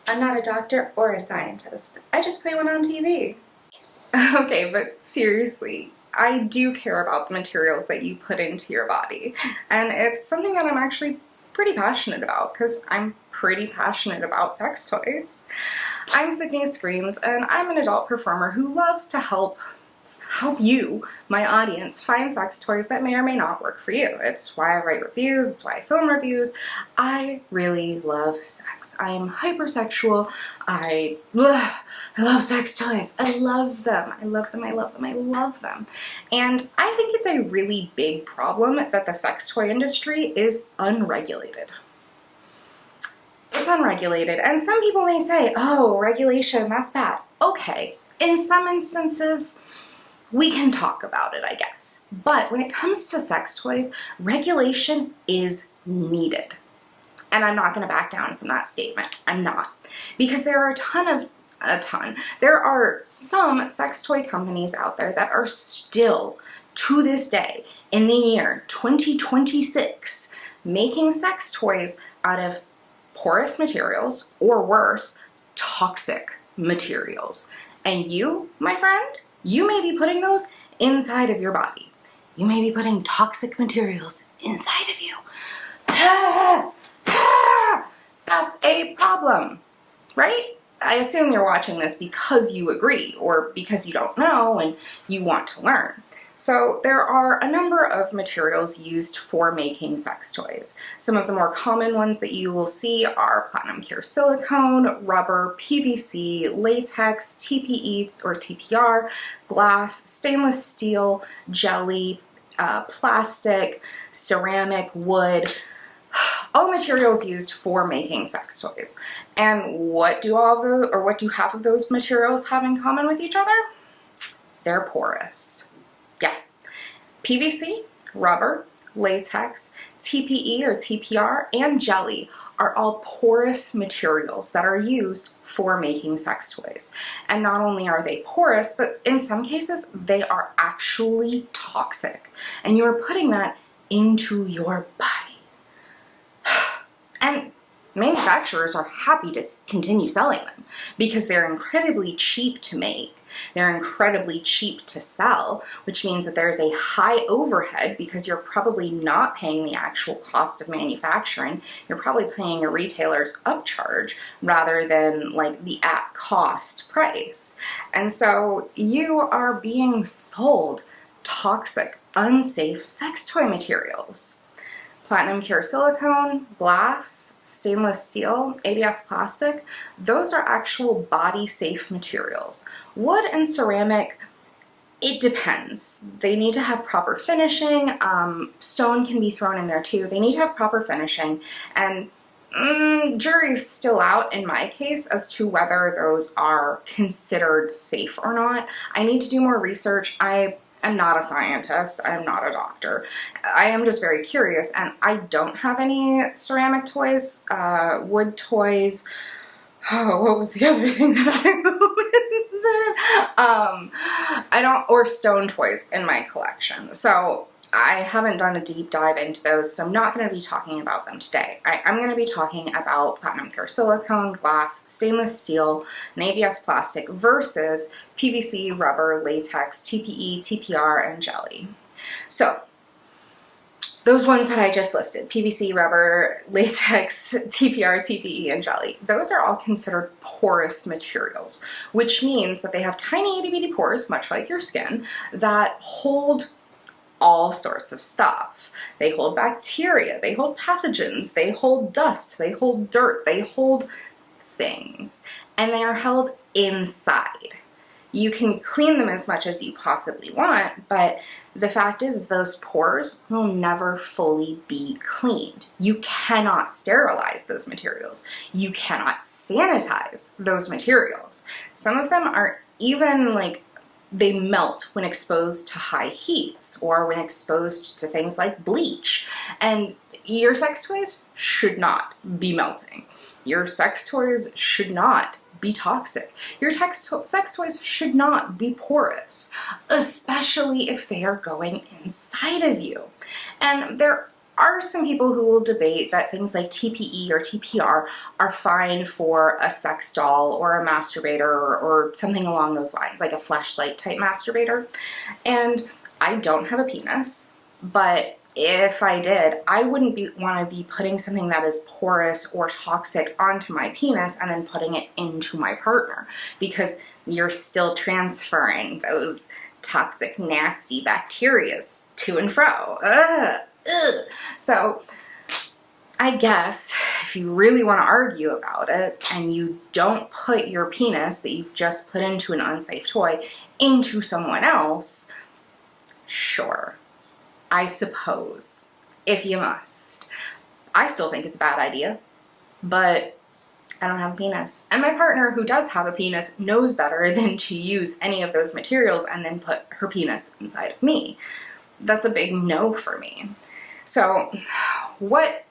I'm not a doctor or a scientist. I just play one on TV. Okay, but seriously, I do care about the materials that you put into your body. And it's something that I'm actually pretty passionate about because I'm pretty passionate about sex toys. I'm Sydney Screams, and I'm an adult performer who loves to help you, my audience, find sex toys that may or may not work for you. It's why I write reviews, it's why I film reviews. I really love sex. I am hypersexual. I love sex toys. I love them. I love them. I love them. I love them. And I think it's a really big problem that the sex toy industry is unregulated. It's unregulated, and some people may say, oh, regulation, that's bad. Okay, in some instances, we can talk about it, I guess. But when it comes to sex toys, regulation is needed. And I'm not going to back down from that statement. I'm not. Because there are there are some sex toy companies out there that are still, to this day, in the year 2026, making sex toys out of porous materials, or worse, toxic materials. And you, my friend, you may be putting those inside of your body. You may be putting toxic materials inside of you. That's a problem, right? I assume you're watching this because you agree or because you don't know and you want to learn. So there are a number of materials used for making sex toys. Some of the more common ones that you will see are platinum pure silicone, rubber, PVC, latex, TPE or TPR, glass, stainless steel, jelly, plastic, ceramic, wood, all materials used for making sex toys. And what do half of those materials have in common with each other? They're porous. Yeah, PVC, rubber, latex, TPE or TPR, and jelly are all porous materials that are used for making sex toys. And not only are they porous, but in some cases, they are actually toxic. And you are putting that into your body. And manufacturers are happy to continue selling them because they're incredibly cheap to make. They're incredibly cheap to sell, which means that there's a high overhead because you're probably not paying the actual cost of manufacturing. You're probably paying a retailer's upcharge rather than like the at cost price. And so you are being sold toxic, unsafe sex toy materials. Platinum pure silicone, glass, stainless steel, ABS plastic, those are actual body safe materials. Wood and ceramic, it depends. They need to have proper finishing. Stone can be thrown in there too. They need to have proper finishing, and jury's still out in my case as to whether those are considered safe or not. I need to do more research. I'm not a scientist, I'm not a doctor. I am just very curious, and I don't have any ceramic toys, wood toys. Oh, what was the other thing that or stone toys in my collection. So I haven't done a deep dive into those, so I'm not going to be talking about them today. I'm going to be talking about platinum pure silicone, glass, stainless steel, and ABS plastic versus PVC, rubber, latex, TPE, TPR, and jelly. So those ones that I just listed, PVC, rubber, latex, TPR, TPE, and jelly, those are all considered porous materials, which means that they have tiny itty bitty pores, much like your skin, that hold all sorts of stuff. They hold bacteria, they hold pathogens, they hold dust, they hold dirt, they hold things, and they are held inside. You can clean them as much as you possibly want, but the fact is those pores will never fully be cleaned. You cannot sterilize those materials. You cannot sanitize those materials. Some of them are even they melt when exposed to high heats or when exposed to things like bleach. And your sex toys should not be melting. Your sex toys should not be toxic. Your sex toys should not be porous, especially if they are going inside of you. And there are some people who will debate that things like TPE or TPR are fine for a sex doll or a masturbator or something along those lines, like a fleshlight type masturbator. And I don't have a penis, but if I did, I wouldn't want to be putting something that is porous or toxic onto my penis and then putting it into my partner, because you're still transferring those toxic, nasty bacteria to and fro. Ugh. So I guess if you really want to argue about it and you don't put your penis that you've just put into an unsafe toy into someone else, sure, I suppose, if you must. I still think it's a bad idea, but I don't have a penis. And my partner, who does have a penis, knows better than to use any of those materials and then put her penis inside of me. That's a big no for me. So, what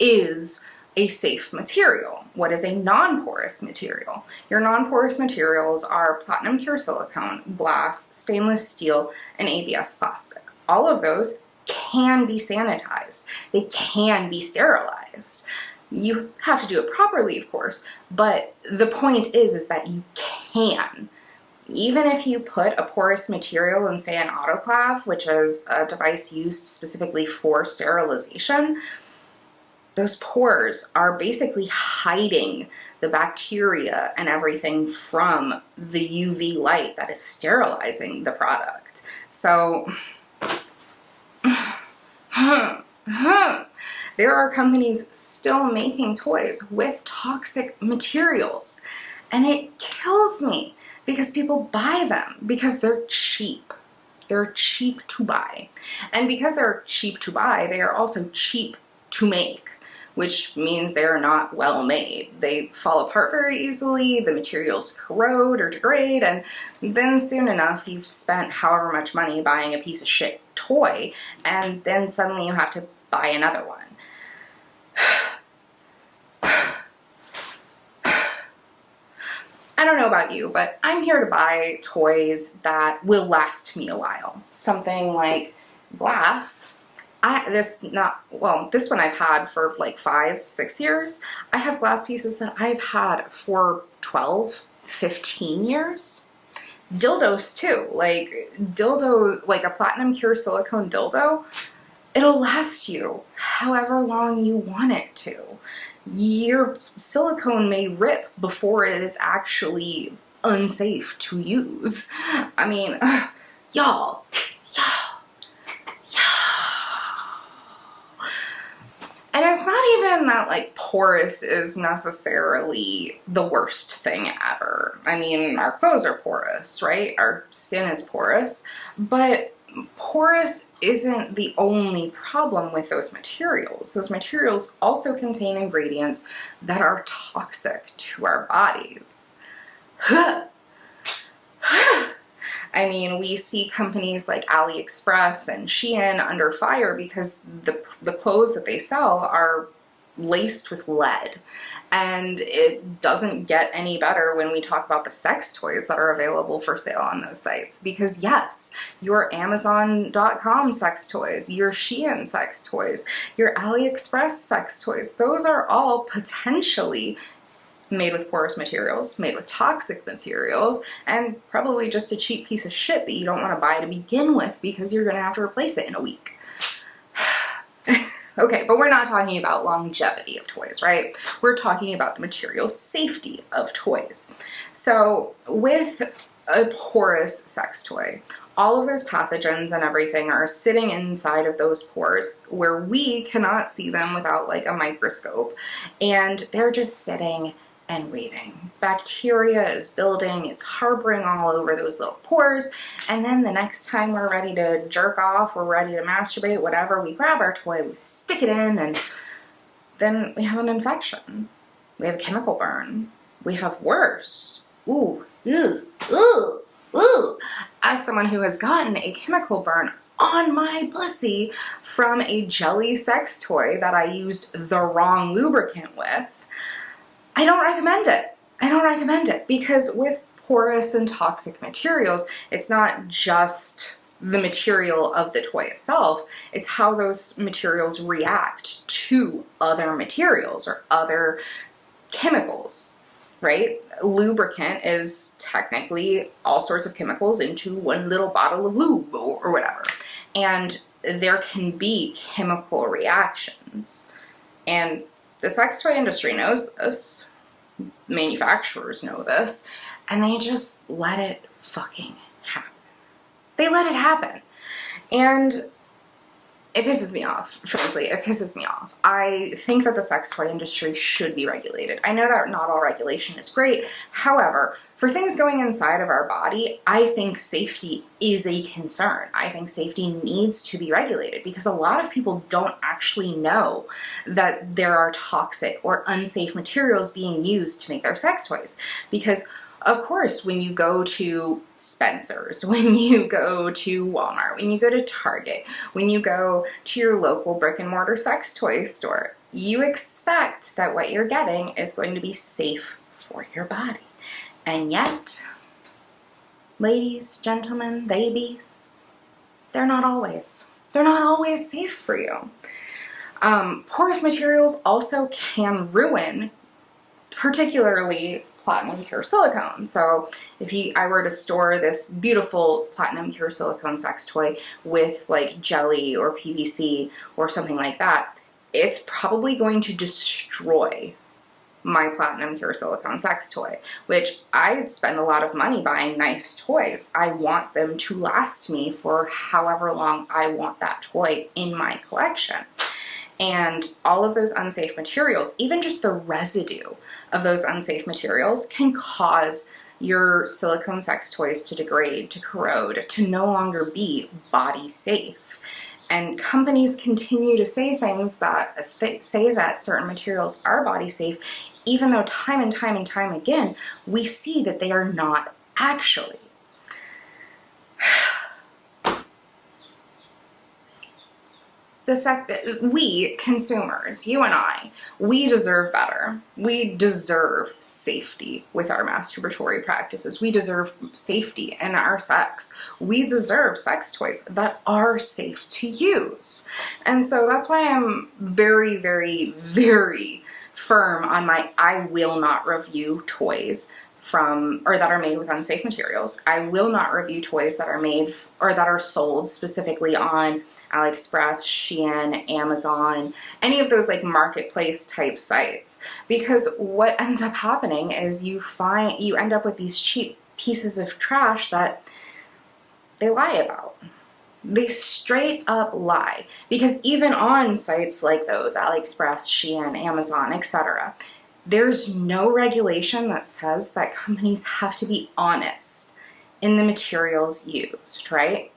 is a safe material? What is a non-porous material? Your non-porous materials are platinum pure silicone, glass, stainless steel, and ABS plastic. All of those can be sanitized. They can be sterilized. You have to do it properly, of course, but the point is that you can. Even if you put a porous material in, say, an autoclave, which is a device used specifically for sterilization, those pores are basically hiding the bacteria and everything from the UV light that is sterilizing the product. So, there are companies still making toys with toxic materials, and it kills me because people buy them because they're cheap. They're cheap to buy. And because they're cheap to buy, they are also cheap to make, which means they are not well made. They fall apart very easily, the materials corrode or degrade, and then soon enough you've spent however much money buying a piece of shit toy, and then suddenly you have to buy another one. I don't know about you, but I'm here to buy toys that will last me a while. Something like glass. This one I've had for like 5-6 years. I have glass pieces that I've had for 12-15 years. Dildos too, like a platinum pure silicone dildo, it'll last you however long you want it to. Your silicone may rip before it is actually unsafe to use. I mean, y'all. And it's not even that like porous is necessarily the worst thing ever. I mean, our clothes are porous, right? Our skin is porous, but porous isn't the only problem with those materials. Those materials also contain ingredients that are toxic to our bodies. I mean, we see companies like AliExpress and Shein under fire because the clothes that they sell are laced with lead. And it doesn't get any better when we talk about the sex toys that are available for sale on those sites. Because yes, your Amazon.com sex toys, your Shein sex toys, your AliExpress sex toys, those are all potentially made with porous materials, made with toxic materials, and probably just a cheap piece of shit that you don't want to buy to begin with because you're going to have to replace it in a week. Okay, but we're not talking about longevity of toys, right? We're talking about the material safety of toys. So with a porous sex toy, all of those pathogens and everything are sitting inside of those pores where we cannot see them without like a microscope, and they're just sitting and waiting. Bacteria is building, it's harboring all over those little pores, and then the next time we're ready to jerk off, we're ready to masturbate, whatever, we grab our toy, we stick it in, and then we have an infection. We have a chemical burn. We have worse. Ooh, ew, ooh, ooh. As someone who has gotten a chemical burn on my pussy from a jelly sex toy that I used the wrong lubricant with, I don't recommend it. I don't recommend it because with porous and toxic materials, it's not just the material of the toy itself. It's how those materials react to other materials or other chemicals, right? Lubricant is technically all sorts of chemicals into one little bottle of lube or whatever. And there can be chemical reactions. And the sex toy industry knows this. Manufacturers know this. And they just let it fucking happen. They let it happen. And it pisses me off, frankly. It pisses me off. I think that the sex toy industry should be regulated. I know that not all regulation is great. However, for things going inside of our body, I think safety is a concern. I think safety needs to be regulated because a lot of people don't actually know that there are toxic or unsafe materials being used to make their sex toys. Because of course, when you go to Spencer's, when you go to Walmart, when you go to Target, when you go to your local brick and mortar sex toy store, you expect that what you're getting is going to be safe for your body. And yet, ladies, gentlemen, babies, they're not always. They're not always safe for you. Porous materials also can ruin, particularly platinum pure silicone. So if I were to store this beautiful platinum pure silicone sex toy with like jelly or PVC or something like that, it's probably going to destroy my platinum pure silicone sex toy, which I spend a lot of money buying nice toys. I want them to last me for however long I want that toy in my collection. And all of those unsafe materials, even just the residue of those unsafe materials, can cause your silicone sex toys to degrade, to corrode, to no longer be body safe. And companies continue to say things that say that certain materials are body safe, even though time and time and time again, we see that they are not actually. We consumers, you and I, we deserve better. We deserve safety with our masturbatory practices. We deserve safety in our sex. We deserve sex toys that are safe to use. And so that's why I'm very, very, very firm on my I will not review toys that are made with unsafe materials. I will not review toys that are made or that are sold specifically on AliExpress, Shein, Amazon, any of those like marketplace type sites. Because what ends up happening is you end up with these cheap pieces of trash that they lie about. They straight up lie. Because even on sites like those, AliExpress, Shein, Amazon, etc., there's no regulation that says that companies have to be honest in the materials used, right?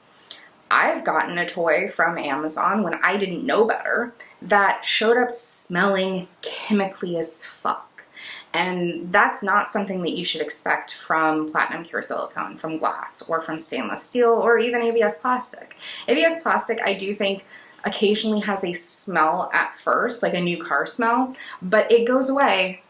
I've gotten a toy from Amazon when I didn't know better that showed up smelling chemically as fuck. And that's not something that you should expect from platinum pure silicone, from glass, or from stainless steel, or even ABS plastic. ABS plastic, I do think, occasionally has a smell at first, like a new car smell, but it goes away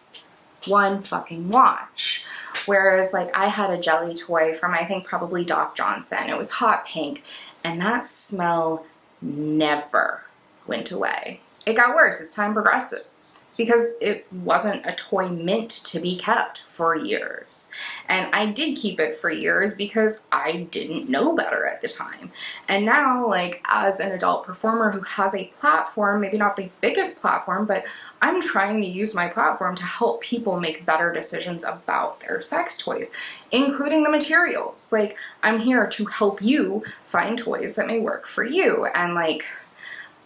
one fucking wash. Whereas like I had a jelly toy from I think probably Doc Johnson. It was hot pink, and that smell never went away. It got worse as time progressed because it wasn't a toy meant to be kept for years. And I did keep it for years because I didn't know better at the time. And now, like, as an adult performer who has a platform, maybe not the biggest platform, but I'm trying to use my platform to help people make better decisions about their sex toys, including the materials. Like, I'm here to help you find toys that may work for you. And like,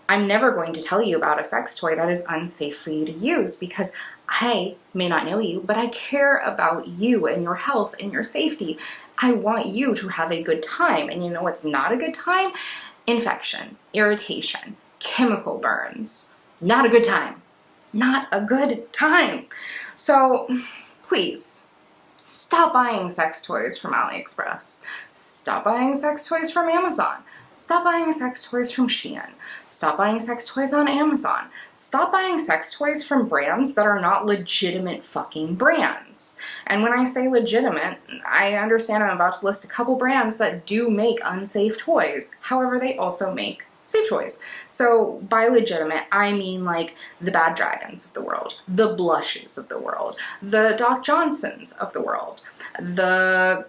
I'm never going to tell you about a sex toy that is unsafe for you to use because I may not know you, but I care about you and your health and your safety. I want you to have a good time. And you know what's not a good time? Infection, irritation, chemical burns. Not a good time. Not a good time. So please, stop buying sex toys from AliExpress. Stop buying sex toys from Amazon. Stop buying sex toys from Shein. Stop buying sex toys on Amazon. Stop buying sex toys from brands that are not legitimate fucking brands. And when I say legitimate, I understand I'm about to list a couple brands that do make unsafe toys. However, they also make safe toys. So by legitimate, I mean like the Bad Dragons of the world, the Blushes of the world, the Doc Johnsons of the world, the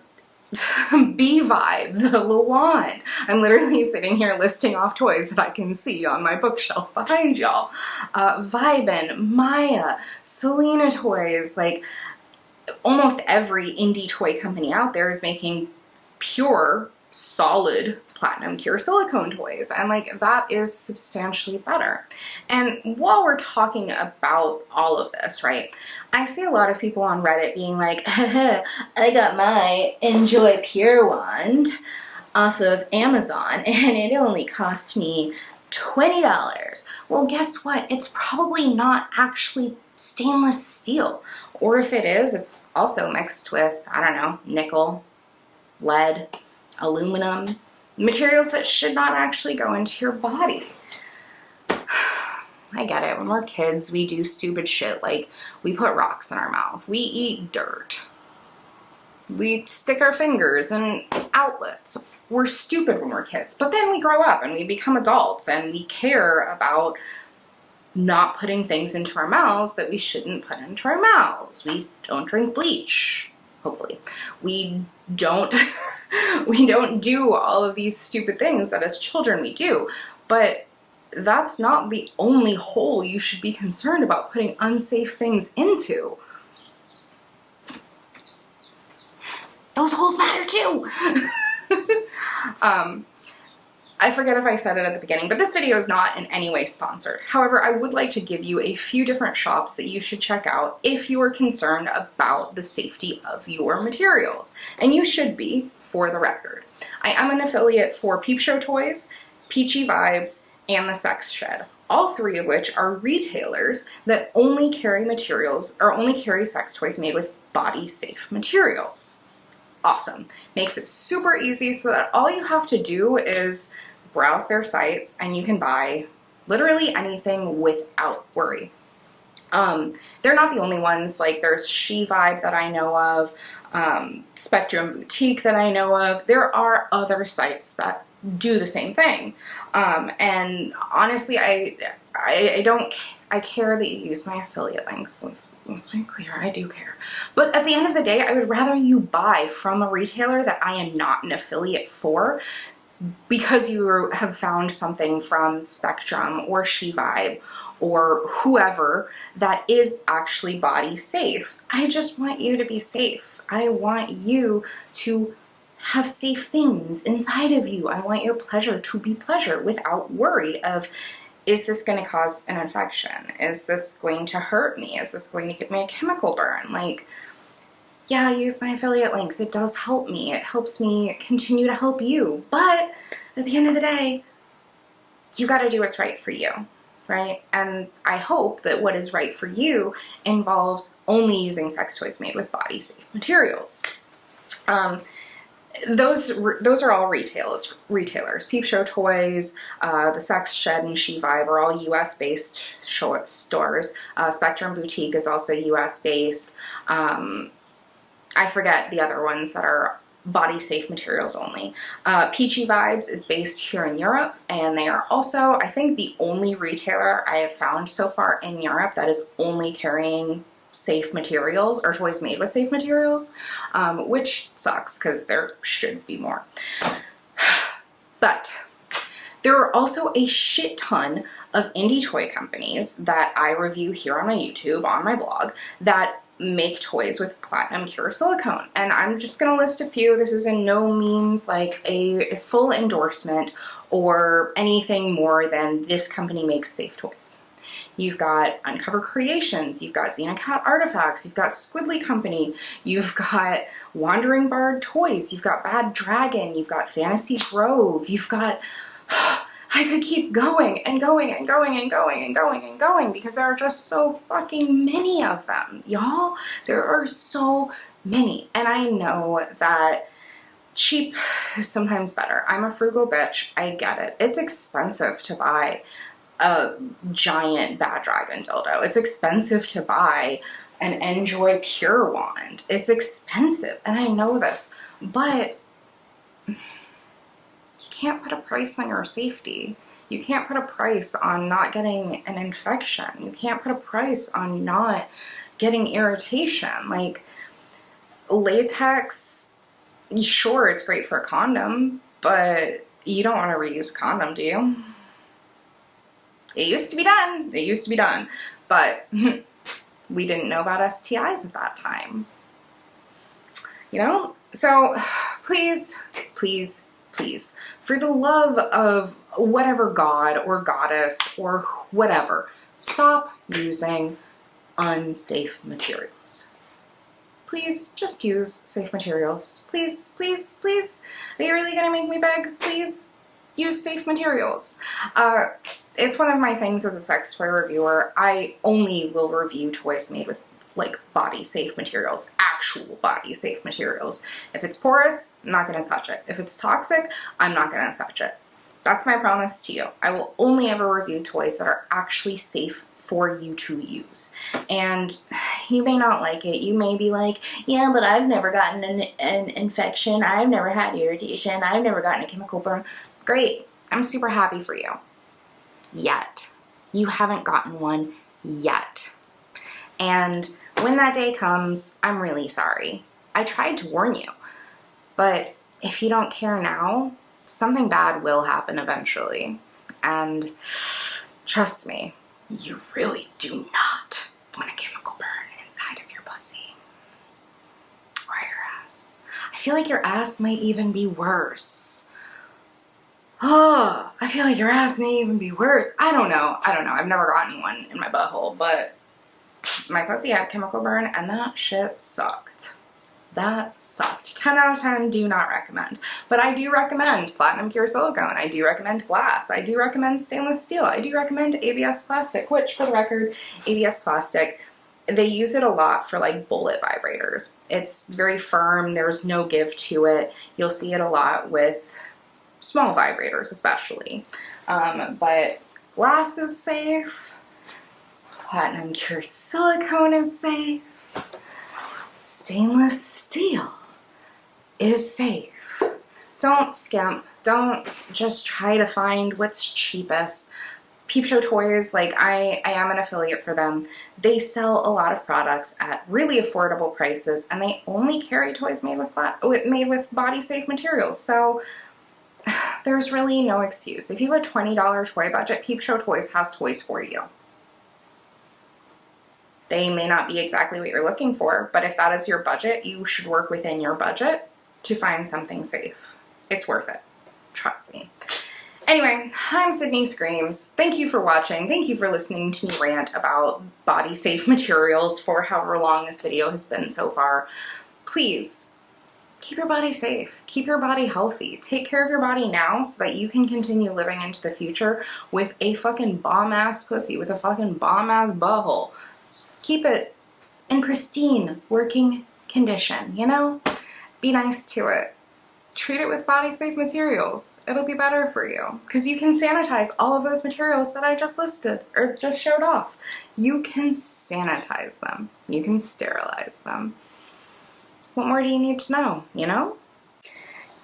Bee Vibe, the Lawand. I'm literally sitting here listing off toys that I can see on my bookshelf behind y'all. Vibin, Maya, Selena Toys, like almost every indie toy company out there is making pure, solid platinum pure silicone toys, and like that is substantially better. And while we're talking about all of this, right, I see a lot of people on Reddit being like, I got my Enjoy Pure wand off of Amazon and it only cost me $20. Well, guess what? It's probably not actually stainless steel. Or if it is, it's also mixed with, I don't know, nickel, lead, aluminum, materials that should not actually go into your body. I get it. When we're kids, we do stupid shit like we put rocks in our mouth. We eat dirt. We stick our fingers in outlets. We're stupid when we're kids. But then we grow up and we become adults and we care about not putting things into our mouths that we shouldn't put into our mouths. We don't drink bleach, hopefully. We don't do all of these stupid things that as children we do. But that's not the only hole you should be concerned about putting unsafe things into. Those holes matter too. I forget if I said it at the beginning, but this video is not in any way sponsored. However, I would like to give you a few different shops that you should check out if you are concerned about the safety of your materials. And you should be, for the record. I am an affiliate for Peep Show Toys, Peachy Vibes, and The Sex Shed. All three of which are retailers that only carry materials, or only carry sex toys made with body safe materials. Awesome. Makes it super easy so that all you have to do is browse their sites and you can buy literally anything without worry. They're not the only ones. Like there's She Vibe that I know of, Spectrum Boutique that I know of. There are other sites that do the same thing. And honestly, I care that you use my affiliate links. Let's make clear, I do care. But at the end of the day, I would rather you buy from a retailer that I am not an affiliate for, because you have found something from Spectrum or She Vibe or whoever that is actually body safe. I just want you to be safe. I want you to have safe things inside of you. I want your pleasure to be pleasure without worry of, is this going to cause an infection? Is this going to hurt me? Is this going to give me a chemical burn? Like, yeah, I use my affiliate links. It does help me. It helps me continue to help you. But at the end of the day, you got to do what's right for you, right? And I hope that what is right for you involves only using sex toys made with body safe materials. Those are all retailers. Peep Show Toys, The Sex Shed, and She Vibe are all US-based stores. Spectrum Boutique is also US-based. I forget the other ones that are body safe materials only. Peachy Vibes is based here in Europe, and they are also, I think, the only retailer I have found so far in Europe that is only carrying safe materials or toys made with safe materials, which sucks because there should be more. But there are also a shit ton of indie toy companies that I review here on my YouTube, on my blog, that make toys with platinum pure silicone. And I'm just gonna list a few. This is in no means like a full endorsement or anything more than this company makes safe toys. You've got Uncover Creations, you've got Xenocat Artifacts, you've got Squiddly Company, you've got Wandering Bard Toys, you've got Bad Dragon, you've got Fantasy Grove, you've got... I could keep going and going and going and going and going and going because there are just so fucking many of them, y'all. There are so many. And I know that cheap is sometimes better. I'm a frugal bitch. I get it. It's expensive to buy a giant Bad Dragon dildo. It's expensive to buy an Enjoy Pure wand. It's expensive, and I know this, but you can't put a price on your safety. You can't put a price on not getting an infection. You can't put a price on not getting irritation. Like, latex, sure, it's great for a condom, but you don't want to reuse a condom, do you? It used to be done. It used to be done. But we didn't know about STIs at that time. You know? So please, please, please, for the love of whatever god or goddess or whatever, stop using unsafe materials. Please just use safe materials. Please, please, please. Are you really gonna make me beg? Please use safe materials. It's one of my things as a sex toy reviewer. I only will review toys made with like body safe materials, actual body safe materials. If it's porous, I'm not gonna touch it. If it's toxic, I'm not gonna touch it. That's my promise to you. I will only ever review toys that are actually safe for you to use. And you may not like it. You may be like, yeah, but I've never gotten an infection. I've never had irritation. I've never gotten a chemical burn. Great. I'm super happy for you. Yet. You haven't gotten one yet. And when that day comes, I'm really sorry. I tried to warn you. But if you don't care now, something bad will happen eventually. And trust me, you really do not want a chemical burn inside of your pussy. Or your ass. I feel like your ass might even be worse. Oh, I feel like your ass may even be worse. I don't know. I've never gotten one in my butthole, but my pussy had chemical burn and that shit sucked. That sucked. 10 out of 10, do not recommend. But I do recommend platinum pure silicone. I do recommend glass. I do recommend stainless steel. I do recommend ABS plastic, which, for the record, ABS plastic, they use it a lot for like bullet vibrators. It's very firm. There's no give to it. You'll see it a lot with small vibrators, especially. But glass is safe. Platinum pure silicone is safe. Stainless steel is safe. Don't skimp. Don't just try to find what's cheapest. Peep Show Toys, like I am an affiliate for them. They sell a lot of products at really affordable prices, and they only carry toys made with body safe materials. So there's really no excuse. If you have a $20 toy budget, Peep Show Toys has toys for you. They may not be exactly what you're looking for, but if that is your budget, you should work within your budget to find something safe. It's worth it. Trust me. Anyway, I'm Sydney Screams. Thank you for watching. Thank you for listening to me rant about body safe materials for however long this video has been so far. Please, keep your body safe. Keep your body healthy. Take care of your body now so that you can continue living into the future with a fucking bomb-ass pussy, with a fucking bomb-ass butthole. Keep it in pristine working condition, you know? Be nice to it. Treat it with body safe materials. It'll be better for you. Because you can sanitize all of those materials that I just listed or just showed off. You can sanitize them. You can sterilize them. What more do you need to know, you know?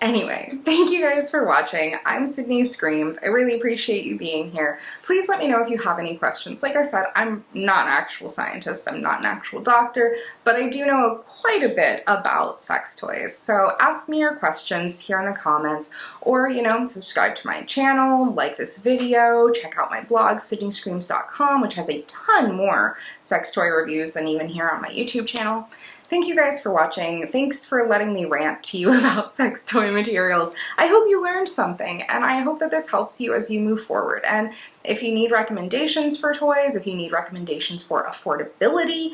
Anyway, thank you guys for watching. I'm Sydney Screams. I really appreciate you being here. Please let me know if you have any questions. Like I said, I'm not an actual scientist. I'm not an actual doctor, but I do know quite a bit about sex toys. So ask me your questions here in the comments, or, you know, subscribe to my channel, like this video, check out my blog, sydneyscreams.com, which has a ton more sex toy reviews than even here on my YouTube channel. Thank you guys for watching. Thanks for letting me rant to you about sex toy materials. I hope you learned something, and I hope that this helps you as you move forward. And if you need recommendations for toys, if you need recommendations for affordability,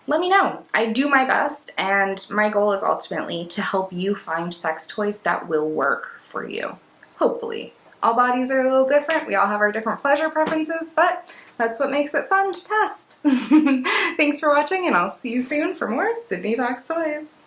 let me know. I do my best, and my goal is ultimately to help you find sex toys that will work for you. Hopefully. All bodies are a little different. We all have our different pleasure preferences, but that's what makes it fun to test. Thanks for watching, and I'll see you soon for more Sydney Talks Toys.